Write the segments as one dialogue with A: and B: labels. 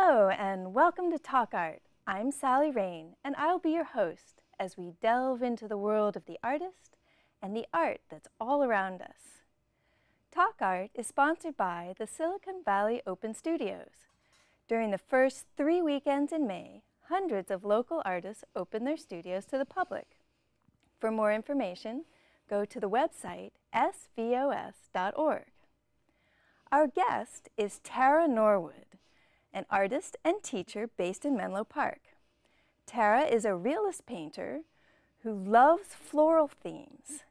A: Hello and welcome to Talk Art. I'm Sally Rain and I'll be your host as we delve into the world of the artist and the art that's all around us. Talk Art is sponsored by the Silicon Valley Open Studios. During the first 3 weekends in May, hundreds of local artists open their studios to the public. For more information, go to the website svos.org. Our guest is Tara Norwood, an artist and teacher based in Menlo Park. Tara is a realist painter who loves floral themes,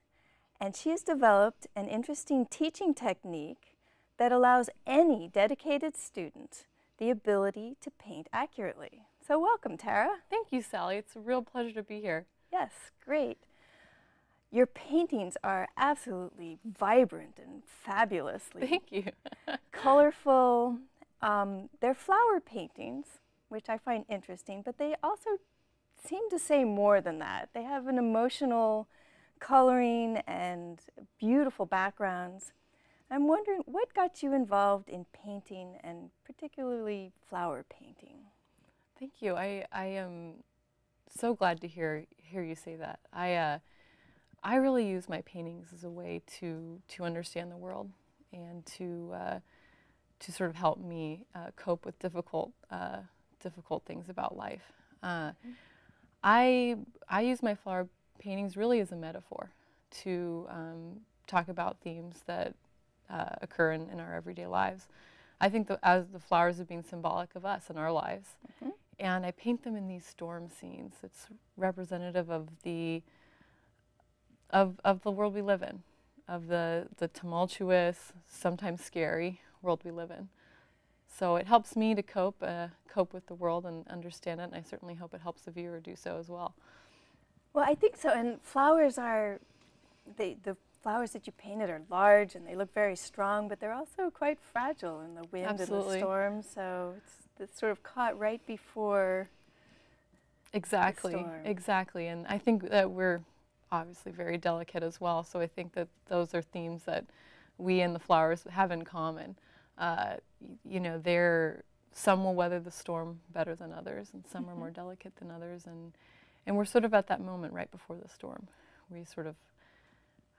A: and she has developed an interesting teaching technique that allows any dedicated student the ability to paint accurately. So welcome, Tara.
B: Thank you, Sally. It's a real pleasure to be here.
A: Yes, great. Your paintings are absolutely vibrant and fabulously
B: Thank you.
A: colorful. They're flower paintings, which I find interesting, but they also seem to say more than that. They have an emotional coloring and beautiful backgrounds. I'm wondering, what got you involved in painting and particularly flower painting?
B: Thank you. I am so glad to hear you say that. I really use my paintings as a way to understand the world and to sort of help me cope with difficult things about life. I use my flower paintings really as a metaphor to talk about themes that occur in our everyday lives. I think as the flowers have been symbolic of us in our lives, and I paint them in these storm scenes. It's representative of the world we live in, of the tumultuous, sometimes scary world we live in. So it helps me to cope with the world and understand it, and I certainly hope it helps the viewer do so as well.
A: Well, I think so, and flowers are, the flowers that you painted are large and they look very strong, but they're also quite fragile in the wind
B: Absolutely.
A: and the storm, so it's sort of caught right before
B: Exactly,
A: the storm.
B: exactly, and I think that we're obviously very delicate as well, so I think that those are themes that we and the flowers have in common. You know, some will weather the storm better than others, and some are more delicate than others, and we're sort of at that moment right before the storm. We sort of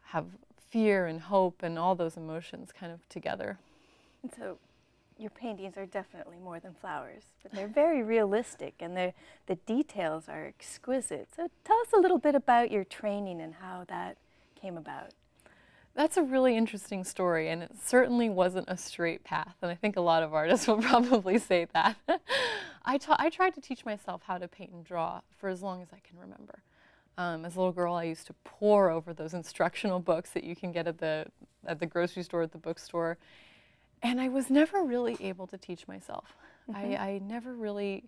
B: have fear and hope and all those emotions kind of together.
A: And so your paintings are definitely more than flowers, but they're very realistic and the details are exquisite. So tell us a little bit about your training and how that came about.
B: That's a really interesting story, and it certainly wasn't a straight path, and I think a lot of artists will probably say that. I tried to teach myself how to paint and draw for as long as I can remember. As a little girl, I used to pore over those instructional books that you can get at the grocery store, at the bookstore, and I was never really able to teach myself. I never really,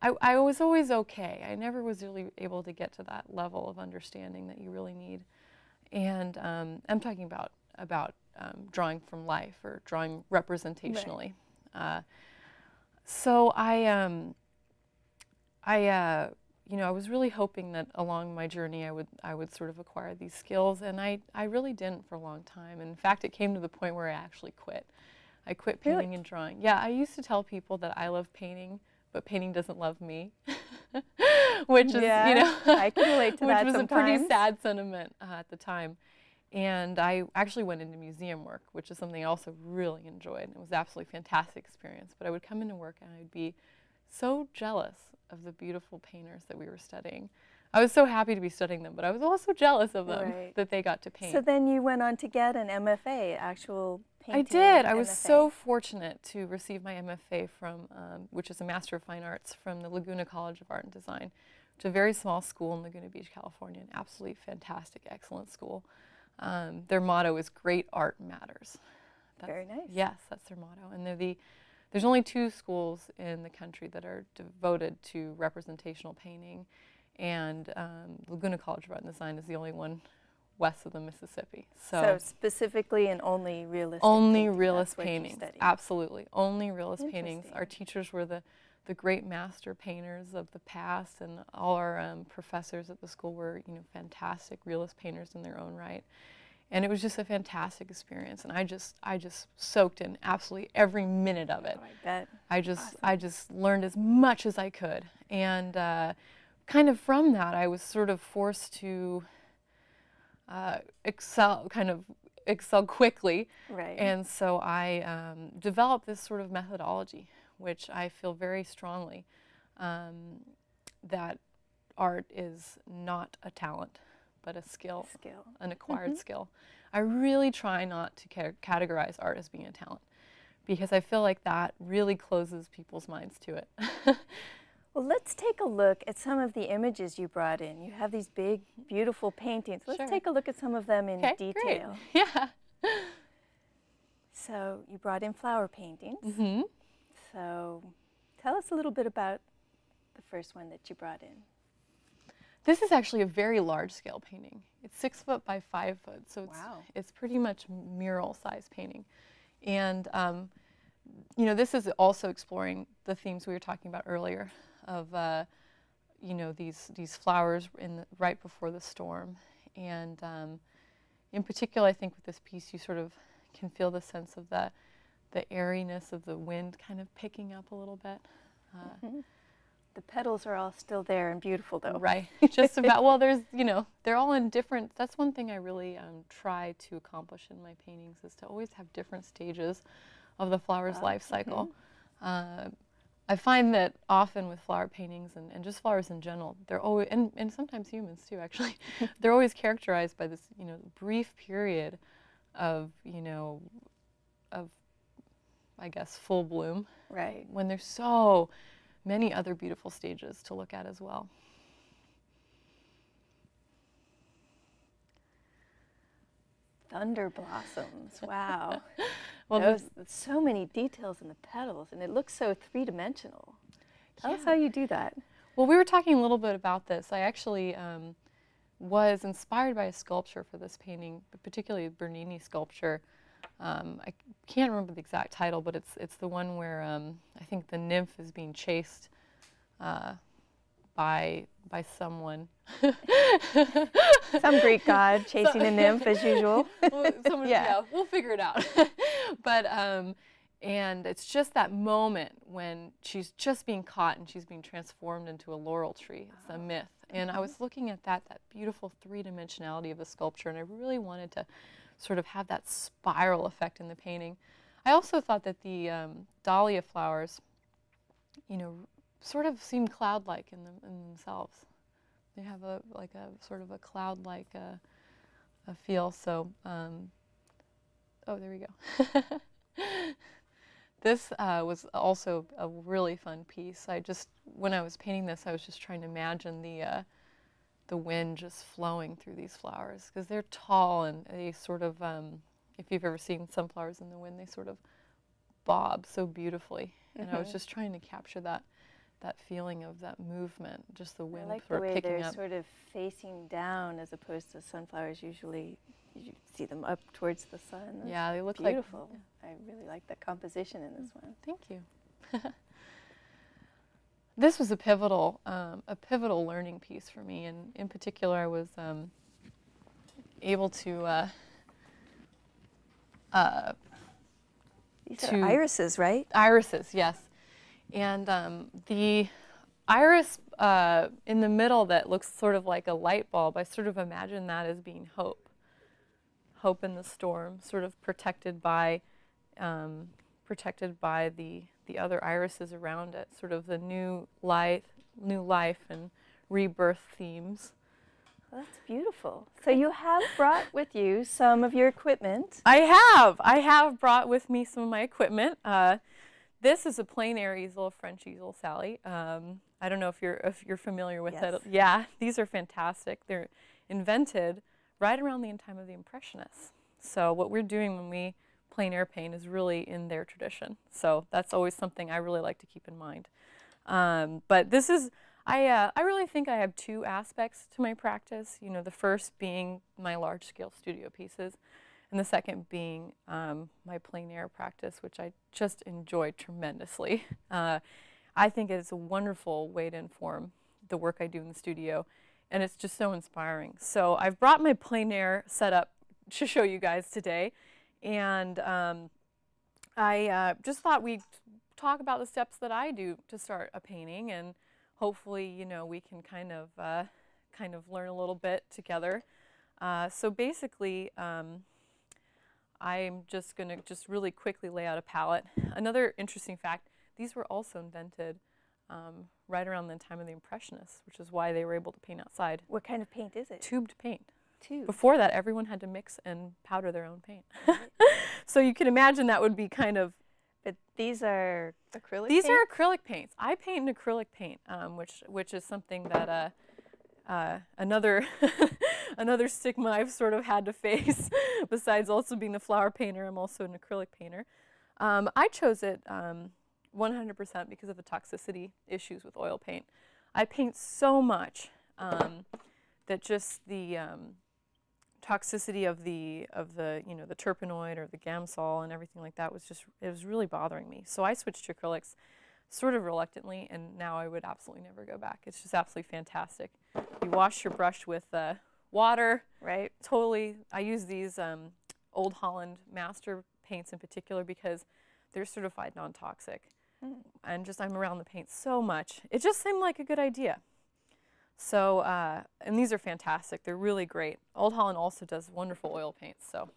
B: I was always okay. I never was really able to get to that level of understanding that you really need. And I'm talking about drawing from life or drawing representationally. Right. So you know, I was really hoping that along my journey I would sort of acquire these skills, and I really didn't for a long time. And in fact, it came to the point where I actually quit. I quit painting and drawing. Yeah, I used to tell people that I love painting, but painting doesn't love me, which is, you know,
A: I can relate to that
B: which was
A: sometimes.
B: a pretty sad sentiment at the time. And I actually went into museum work, which is something I also really enjoyed. It was an absolutely fantastic experience. But I would come into work and I'd be so jealous of the beautiful painters that we were studying. I was so happy to be studying them, but I was also jealous of them that they got to paint.
A: So then you went on to get an MFA, actual painting.
B: I did. I was
A: MFA.
B: so fortunate to receive my MFA from, which is a Master of Fine Arts from the Laguna College of Art and Design, which is a very small school in Laguna Beach, California, an absolutely fantastic, excellent school. Their motto is "Great Art Matters."
A: Very nice.
B: Yes, that's their motto. And there's only 2 schools in the country that are devoted to representational painting, and Laguna College of Art and Design is the only one west of the Mississippi.
A: So specifically and only realistic
B: Only
A: painting,
B: realist paintings, absolutely. Only realist paintings. Our teachers were the great master painters of the past, and all our professors at the school were, you know, fantastic realist painters in their own right. And it was just a fantastic experience, and I just soaked in absolutely every minute of it.
A: Oh, I bet.
B: I just learned as much as I could, and kind of from that, I was sort of forced to excel quickly.
A: Right.
B: And so I developed this sort of methodology, which I feel very strongly that art is not a talent, but a skill, an acquired skill. I really try not to categorize art as being a talent, because I feel like that really closes people's minds to it.
A: Well, let's take a look at some of the images you brought in. You have these big, beautiful paintings. Let's take a look at some of them in detail.
B: Great. Yeah.
A: So you brought in flower paintings.
B: Mm-hmm.
A: So tell us a little bit about the first one that you brought in.
B: This is actually a very large-scale painting. It's 6 foot by 5 foot, so it's pretty much mural-size painting. And you know, this is also exploring the themes we were talking about earlier of you know, these flowers right before the storm. And in particular, I think with this piece, you sort of can feel the sense of the airiness of the wind kind of picking up a little bit.
A: The petals are all still there and beautiful, though.
B: Right, just about. Well, there's, you know, they're all in different, that's one thing I really try to accomplish in my paintings, is to always have different stages of the flower's life cycle. I find that often with flower paintings and just flowers in general, they're always, and sometimes humans too, actually, they're always characterized by this, you know, brief period of, you know, of, I guess, full bloom.
A: Right.
B: When there's so many other beautiful stages to look at as well.
A: Thunder blossoms, wow.
B: Well,
A: there's so many details in the petals, and it looks so three-dimensional. Tell us how you do that.
B: Well, we were talking a little bit about this. I actually was inspired by a sculpture for this painting, particularly a Bernini sculpture. I can't remember the exact title, but it's the one where I think the nymph is being chased by someone.
A: Some Greek god chasing a nymph, as usual.
B: Yeah, we'll figure it out. But and it's just that moment when she's just being caught and she's being transformed into a laurel tree. It's a myth. And I was looking at that beautiful three-dimensionality of the sculpture, and I really wanted to sort of have that spiral effect in the painting. I also thought that the dahlia flowers, you know, sort of seem cloud-like in themselves. They have like a sort of a cloud-like a feel. So, oh, there we go. This was also a really fun piece. When I was painting this, I was just trying to imagine the wind just flowing through these flowers, because they're tall and they sort of, if you've ever seen sunflowers in the wind, they sort of bob so beautifully. And I was just trying to capture that feeling of that movement, just the wind sort of picking up. I like the way they're
A: sort of facing down, as opposed to sunflowers. Usually you see them up towards the sun. That's
B: yeah, they look
A: beautiful.
B: Like,
A: I really like the composition in this one.
B: Thank you. This was a pivotal learning piece for me, and in particular, I was able to
A: these are irises, right?
B: Irises, yes. And the iris in the middle that looks sort of like a light bulb, I sort of imagine that as being hope. Hope in the storm, sort of protected by the other irises around it, sort of the new life and rebirth themes.
A: Well, that's beautiful. So you have brought with you some of your equipment.
B: I have brought with me some of my equipment. This is a plein air easel, a French easel, Sally. I don't know if you're familiar with it. Yeah, these are fantastic. They're invented right around the time of the Impressionists. So what we're doing when we plein air paint is really in their tradition. So that's always something I really like to keep in mind. But this is, I really think I have two aspects to my practice. You know, the first being my large-scale studio pieces, and the second being my plein air practice, which I just enjoy tremendously. I think it's a wonderful way to inform the work I do in the studio, and it's just so inspiring. So I've brought my plein air setup show you guys today. And I just thought we'd talk about the steps that I do to start a painting, and hopefully, you know, we can kind of learn a little bit together. So basically, I'm just going to really quickly lay out a palette. Another interesting fact, these were also invented right around the time of the Impressionists, which is why they were able to paint outside.
A: What kind of paint is it?
B: Tubed paint.
A: Tube.
B: Before that, everyone had to mix and powder their own paint. So you can imagine that would be kind of...
A: But these are acrylic
B: These
A: paint?
B: are acrylic paints. I paint in acrylic paint, which is something that another another stigma I've sort of had to face. Besides also being a flower painter, I'm also an acrylic painter. I chose it 100% because of the toxicity issues with oil paint. I paint so much that just the toxicity of the you know, the terpenoid or the Gamsol and everything like that was just, it was really bothering me. So I switched to acrylics sort of reluctantly, and now I would absolutely never go back. It's just absolutely fantastic. You wash your brush with water.
A: Right.
B: Totally. I use these Old Holland Master paints in particular because they're certified non-toxic. And just I'm around the paint so much. It just seemed like a good idea. So, and these are fantastic. They're really great. Old Holland also does wonderful oil paints. So,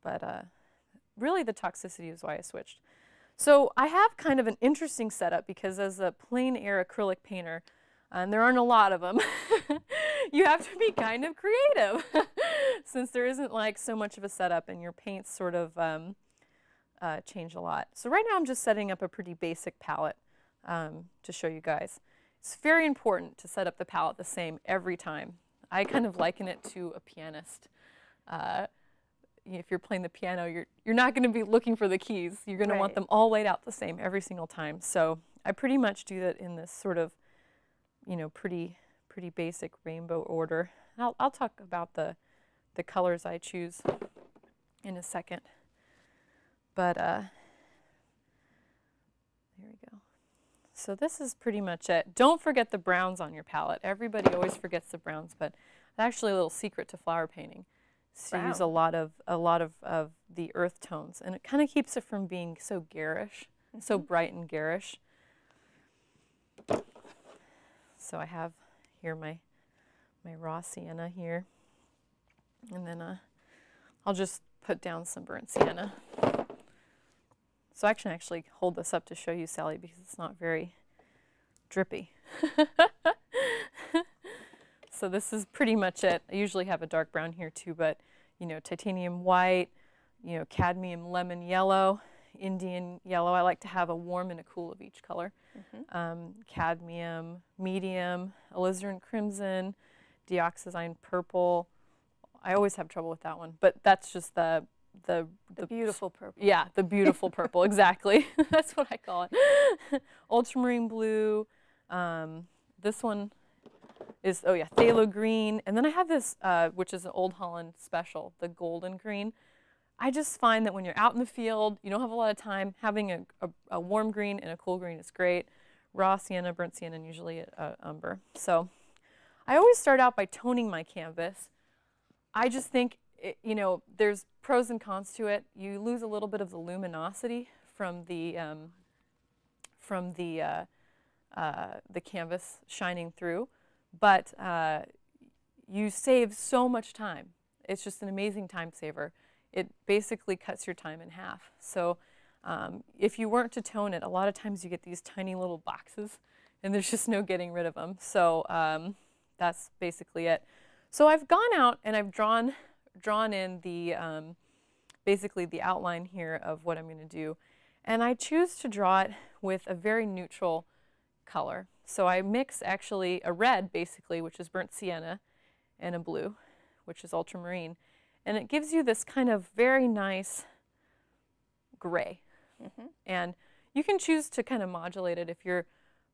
B: but really the toxicity is why I switched. So I have kind of an interesting setup because as a plein air acrylic painter, and there aren't a lot of them, you have to be kind of creative since there isn't like so much of a setup and your paints sort of change a lot. So right now I'm just setting up a pretty basic palette to show you guys. It's very important to set up the palette the same every time. I kind of liken it to a pianist. If you're playing the piano, you're not going to be looking for the keys. You're going to want them all laid out the same every single time. So I pretty much do that in this sort of, you know, pretty basic rainbow order. I'll talk about the colors I choose in a second. But there we go. So this is pretty much it. Don't forget the browns on your palette. Everybody always forgets the browns, but it's actually a little secret to flower painting. To use a lot of the earth tones, and it kind of keeps it from being so garish, so bright and garish. So I have here my raw sienna here, and then I'll just put down some burnt sienna. So I can actually hold this up to show you, Sally, because it's not very drippy. So this is pretty much it. I usually have a dark brown here too, but you know, titanium white, you know, cadmium lemon yellow, Indian yellow. I like to have a warm and a cool of each color. Cadmium, medium, alizarin crimson, deoxazine purple. I always have trouble with that one, but that's just the beautiful purple. Yeah, the beautiful purple, exactly. That's what I call it. Ultramarine blue. This one is, oh yeah, phthalo green. And then I have this, which is an Old Holland special, the golden green. I just find that when you're out in the field, you don't have a lot of time, having a warm green and a cool green is great. Raw sienna, burnt sienna, and usually umber. So I always start out by toning my canvas. I just think, you know, there's pros and cons to it. You lose a little bit of the luminosity from the canvas shining through, but you save so much time. It's just an amazing time saver. It basically cuts your time in half. So if you weren't to tone it, a lot of times you get these tiny little boxes and there's just no getting rid of them. So that's basically it. So I've gone out and I've drawn in the basically the outline here of what I'm going to do. And I choose to draw it with a very neutral color. So I mix actually a red, basically, which is burnt sienna, and a blue, which is ultramarine. And it gives you this kind of very nice gray. And you can choose to kind of modulate it. If you're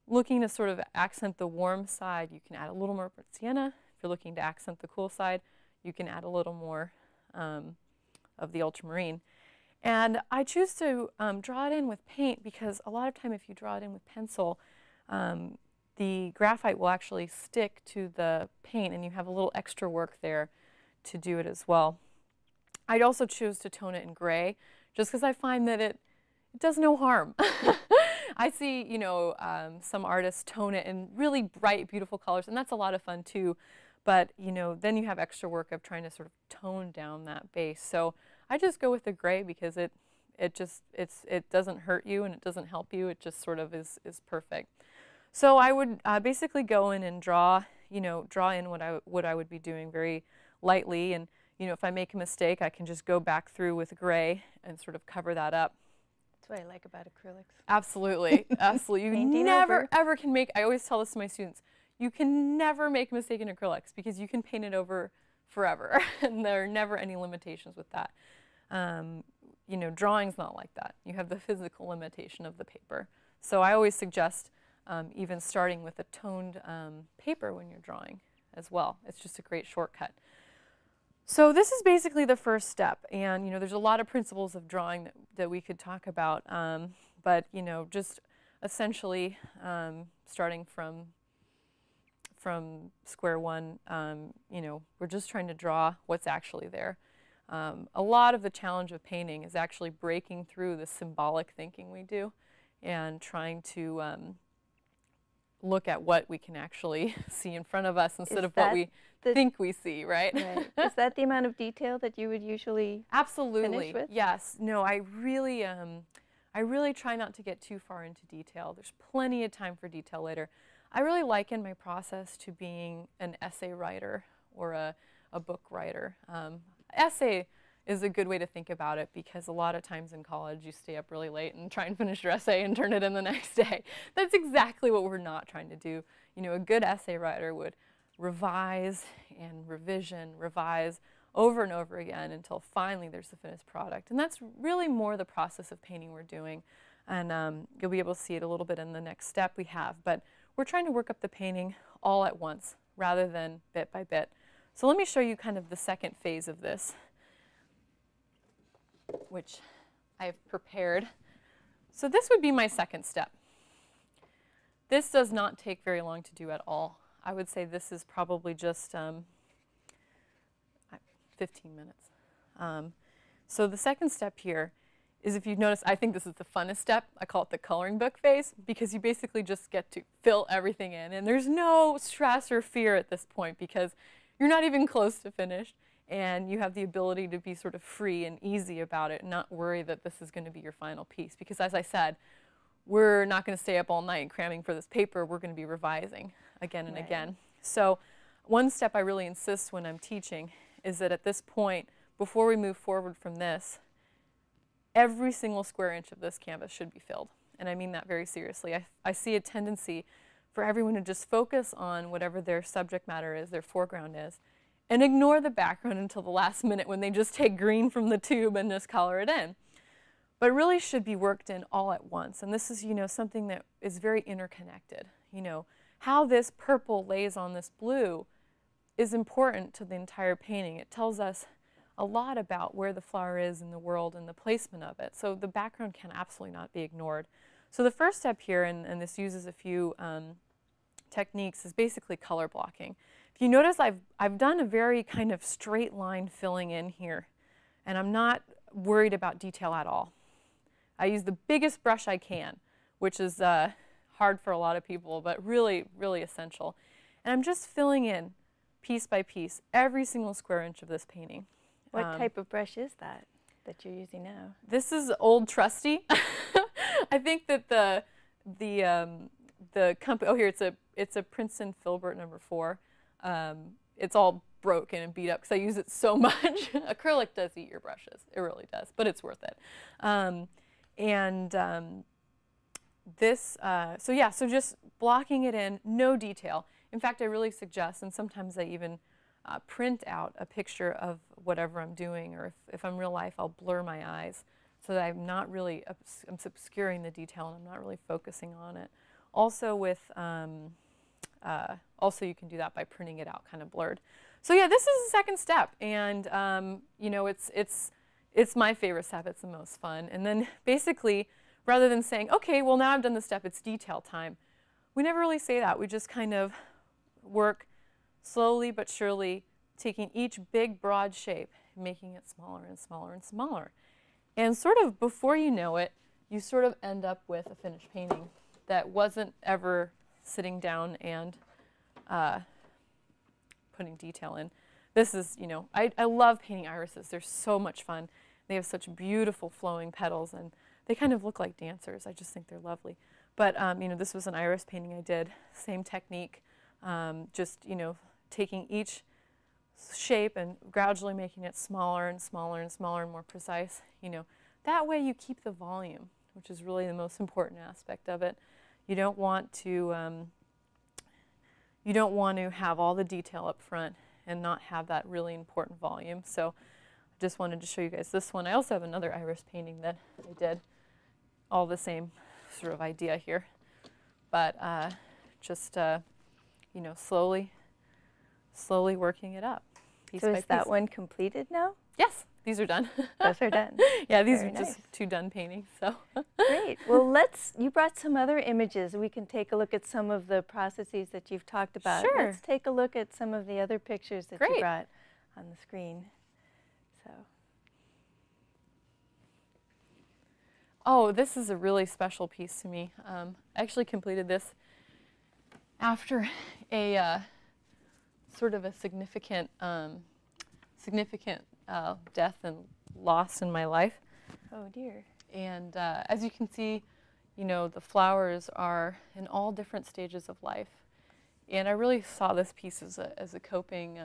B: looking to sort of accent the warm side, you can add a little more burnt sienna. If you're looking to accent the cool side, you can add a little more of the ultramarine. And I choose to draw it in with paint because a lot of time if you draw it in with pencil, the graphite will actually stick to the paint and you have a little extra work there to do it as well. I'd also choose to tone it in gray, just because I find that it does no harm. I see, you know, some artists tone it in really bright, beautiful colors, and that's a lot of fun too. But, you know, then you have extra work of trying to sort of tone down that base. So I just go with the gray because it doesn't hurt you and it doesn't help you. It just sort of is perfect. So I would basically go in and draw in what I would be doing very lightly. And, you know, if I make a mistake, I can just go back through with gray and sort of cover that up.
A: That's what I like about acrylics.
B: Absolutely, absolutely. You never, ever can make, I always tell this to my students, you can never make a mistake in acrylics because you can paint it over forever and there are never any limitations with that. You know, drawing's not like that. You have the physical limitation of the paper. So I always suggest even starting with a toned paper when you're drawing as well. It's just a great shortcut. So this is basically the first step, and you know, there's a lot of principles of drawing that we could talk about, but you know, just essentially starting from square one, you know, we're just trying to draw what's actually there. A lot of the challenge of painting is actually breaking through the symbolic thinking we do and trying to look at what we can actually see in front of us instead of what we think we see, right?
A: Right. Is that the amount of detail that you would usually finish with?
B: Yes. No, I really try not to get too far into detail. There's plenty of time for detail later. I really liken my process to being an essay writer or a book writer. Essay is a good way to think about it because a lot of times in college you stay up really late and try and finish your essay and turn it in the next day. That's exactly what we're not trying to do. You know, a good essay writer would revise and revise over and over again until finally there's the finished product. And that's really more the process of painting we're doing. And you'll be able to see it a little bit in the next step we have. But we're trying to work up the painting all at once rather than bit by bit. So let me show you kind of the second phase of this, which I've prepared. So this would be my second step. This does not take very long to do at all. I would say this is probably just 15 minutes. So the second step here is, if you've noticed, I think this is the funnest step. I call it the coloring book phase because you basically just get to fill everything in. And there's no stress or fear at this point because you're not even close to finished. And you have the ability to be sort of free and easy about it and not worry that this is going to be your final piece. Because as I said, we're not going to stay up all night cramming for this paper. We're going to be revising again and again. So one step I really insist when I'm teaching is that at this point, before we move forward from this, every single square inch of this canvas should be filled. And I mean that very seriously. I see a tendency for everyone to just focus on whatever their subject matter is, their foreground is, and ignore the background until the last minute when they just take green from the tube and just color it in. But it really should be worked in all at once. And this is, you know, something that is very interconnected. You know, how this purple lays on this blue is important to the entire painting. It tells us a lot about where the flower is in the world and the placement of it. So the background can absolutely not be ignored. So the first step here, and this uses a few techniques, is basically color blocking. If you notice, I've done a very kind of straight line filling in here, and I'm not worried about detail at all. I use the biggest brush I can, which is hard for a lot of people, but really, really essential. And I'm just filling in piece by piece every single square inch of this painting.
A: What type of brush is that you're using now?
B: This is old trusty. I think that the company, oh here, it's a Princeton Filbert number 4. It's all broken and beat up because I use it so much. Acrylic does eat your brushes. It really does, but it's worth it. So yeah, so just blocking it in, no detail. In fact, I really suggest, and sometimes I even print out a picture of whatever I'm doing, or if I'm real life, I'll blur my eyes so that I'm not really, I'm obscuring the detail and I'm not really focusing on it. Also with, also you can do that by printing it out kind of blurred. So yeah, this is the second step, and you know, it's my favorite step. It's the most fun. And then basically, rather than saying, okay, well now I've done this step, it's detail time, we never really say that. We just kind of work slowly but surely taking each big, broad shape, making it smaller and smaller and smaller. And sort of before you know it, you sort of end up with a finished painting that wasn't ever sitting down and putting detail in. This is, you know, I love painting irises. They're so much fun. They have such beautiful flowing petals, and they kind of look like dancers. I just think they're lovely. But, you know, this was an iris painting I did. Same technique, just, you know, taking each shape and gradually making it smaller and smaller and smaller and more precise. You know, that way you keep the volume, which is really the most important aspect of it. You don't want to have all the detail up front and not have that really important volume. So I just wanted to show you guys this one. I also have another iris painting that I did, all the same sort of idea here, but just you know, slowly working it up, piece by piece.
A: So is that one completed now?
B: Yes, these are done.
A: Those are done.
B: Yeah, these
A: Very
B: are just
A: nice.
B: 2 done paintings. So
A: Great. Well, you brought some other images. We can take a look at some of the processes that you've talked about.
B: Sure.
A: Let's take a look at some of the other pictures that you brought on the screen. So.
B: Oh, this is a really special piece to me. I actually completed this after a sort of a significant death and loss in my life.
A: Oh dear.
B: And as you can see, you know, the flowers are in all different stages of life. And I really saw this piece as a coping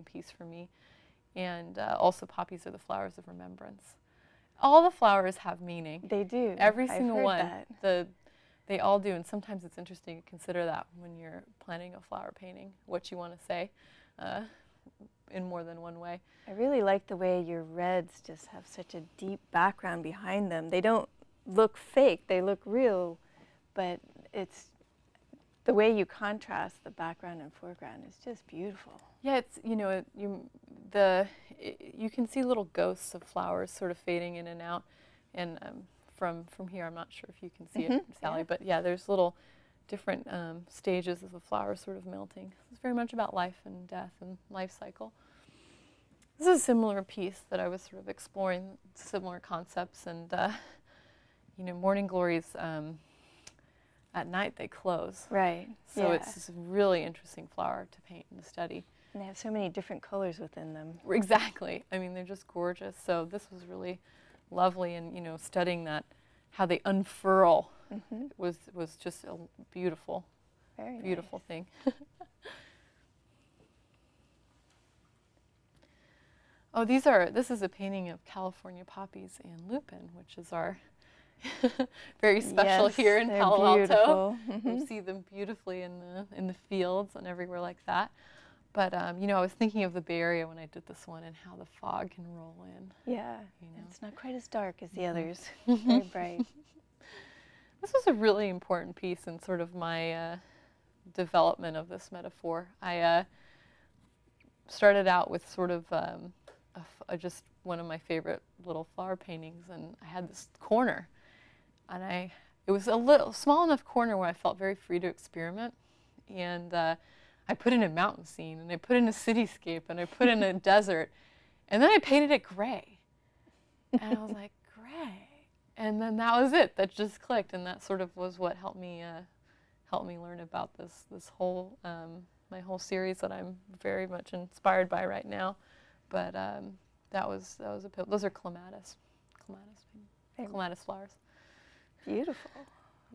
B: piece for me. And also, poppies are the flowers of remembrance. All the flowers have meaning.
A: They do.
B: Every
A: I've
B: single
A: heard
B: one.
A: that.
B: They all do, and sometimes it's interesting to consider that when you're planning a flower painting, what you want to say in more than one way.
A: I really like the way your reds just have such a deep background behind them. They don't look fake, they look real, but it's the way you contrast the background and foreground is just beautiful.
B: Yeah, it's, you know, you can see little ghosts of flowers sort of fading in and out, and from here, I'm not sure if you can see it, Sally, but yeah, there's little different stages of the flowers sort of melting. It's very much about life and death and life cycle. This is a similar piece that I was sort of exploring similar concepts, and you know, morning glories, at night they close.
A: Right.
B: So it's this really interesting flower to paint and study.
A: And they have so many different colors within them.
B: Exactly. I mean, they're just gorgeous. So this was really lovely, and you know, studying that, how they unfurl was just a beautiful,
A: Very
B: beautiful
A: nice.
B: thing. Oh, this is a painting of California poppies and Lupin, which is our very special here in Palo Alto. You see them beautifully in the fields and everywhere like that. But you know, I was thinking of the Bay Area when I did this one and how the fog can roll in.
A: Yeah,
B: you know?
A: It's not quite as dark as the others. Very bright.
B: This was a really important piece in sort of my development of this metaphor. I started out with sort of just one of my favorite little flower paintings, and I had this corner, and it was a little small enough corner where I felt very free to experiment, and I put in a mountain scene, and I put in a cityscape, and I put in a desert, and then I painted it gray, and I was like, gray, and then that was it. That just clicked, and that sort of was what helped me learn about this whole my whole series that I'm very much inspired by right now. But those are clematis flowers.
A: Beautiful.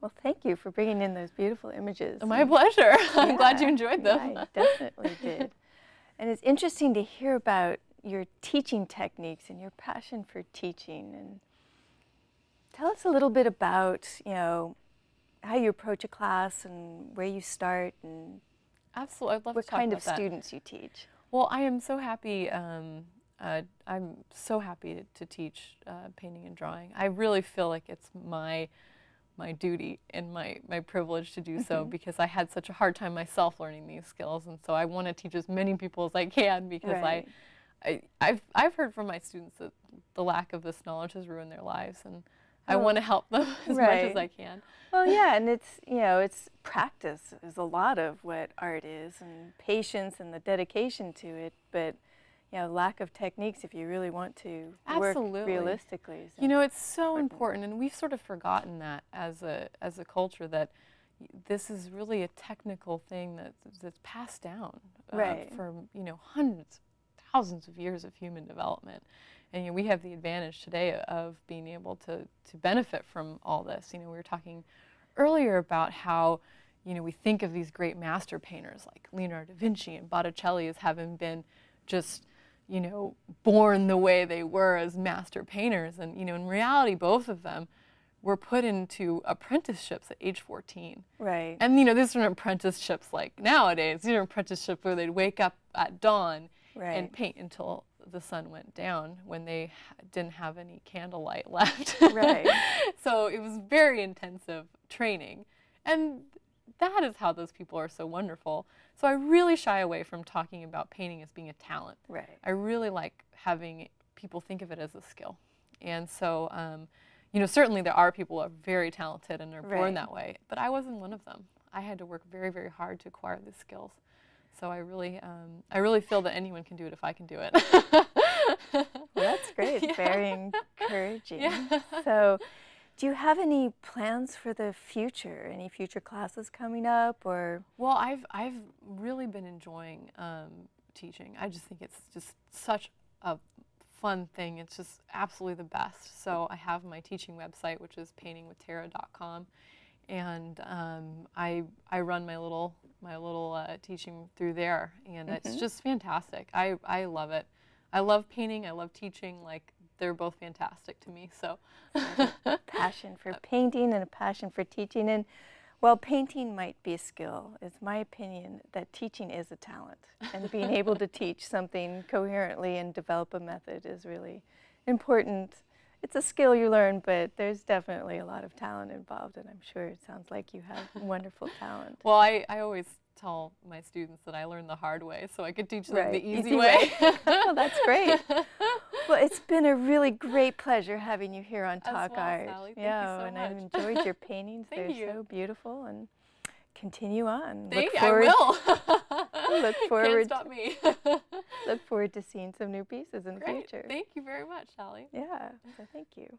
A: Well, thank you for bringing in those beautiful images.
B: My pleasure. I'm glad you enjoyed them.
A: Yeah, I definitely did. And it's interesting to hear about your teaching techniques and your passion for teaching. And tell us a little bit about, you know, how you approach a class and where you start, and
B: absolutely, I'd love
A: what
B: to talk
A: kind
B: about
A: of
B: that.
A: students you teach.
B: Well, I am so happy. I'm so happy to teach painting and drawing. I really feel like it's my duty and my privilege to do so, because I had such a hard time myself learning these skills, and so I want to teach as many people as I can, because I've heard from my students that the lack of this knowledge has ruined their lives, and I want to help them as much as I can.
A: Well, yeah, and it's, it's practice is a lot of what art is, and patience and the dedication to it, but lack of techniques if you really want to work realistically.
B: It's so important, and we've sort of forgotten that as a culture, that this is really a technical thing that's passed down from hundreds, thousands of years of human development. And we have the advantage today of being able to benefit from all this. We were talking earlier about how we think of these great master painters like Leonardo da Vinci and Botticelli as having been just born the way they were as master painters. And in reality, both of them were put into apprenticeships at age 14.
A: Right.
B: And these are apprenticeships like nowadays. These are apprenticeships where they'd wake up at dawn and paint until the sun went down, when they didn't have any candlelight left.
A: Right.
B: So it was very intensive training. And that is how those people are so wonderful. So I really shy away from talking about painting as being a talent.
A: Right.
B: I really like having people think of it as a skill. And so, certainly there are people who are very talented and are born that way, but I wasn't one of them. I had to work very, very hard to acquire these skills. So I really feel that anyone can do it if I can do it.
A: Well, that's great. It's very encouraging.
B: Yeah.
A: So, do you have any plans for the future? Any future classes coming up, or?
B: Well, I've really been enjoying teaching. I just think it's just such a fun thing. It's just absolutely the best. So I have my teaching website, which is paintingwithtara.com, and I run my little teaching through there, and it's just fantastic. I love it. I love painting. I love teaching. Like, they're both fantastic to me. So
A: a passion for painting and a passion for teaching. And while painting might be a skill, it's my opinion that teaching is a talent, and being able to teach something coherently and develop a method is really important. It's a skill you learn, but there's definitely a lot of talent involved, and I'm sure it sounds like you have wonderful talent.
B: Well, I always tell my students that I learned the hard way, so I could teach them the easy way.
A: Oh, that's great. Well, it's been a really great pleasure having you here on Talk Art.
B: Sally. Thank you so
A: and
B: much.
A: I've enjoyed your paintings.
B: Thank
A: They're
B: you.
A: so beautiful, and continue on.
B: I will.
A: Look forward.
B: Can't stop me.
A: Look forward to seeing some new pieces in the
B: Great.
A: future.
B: Thank you very much, Sally.
A: Yeah, so thank you.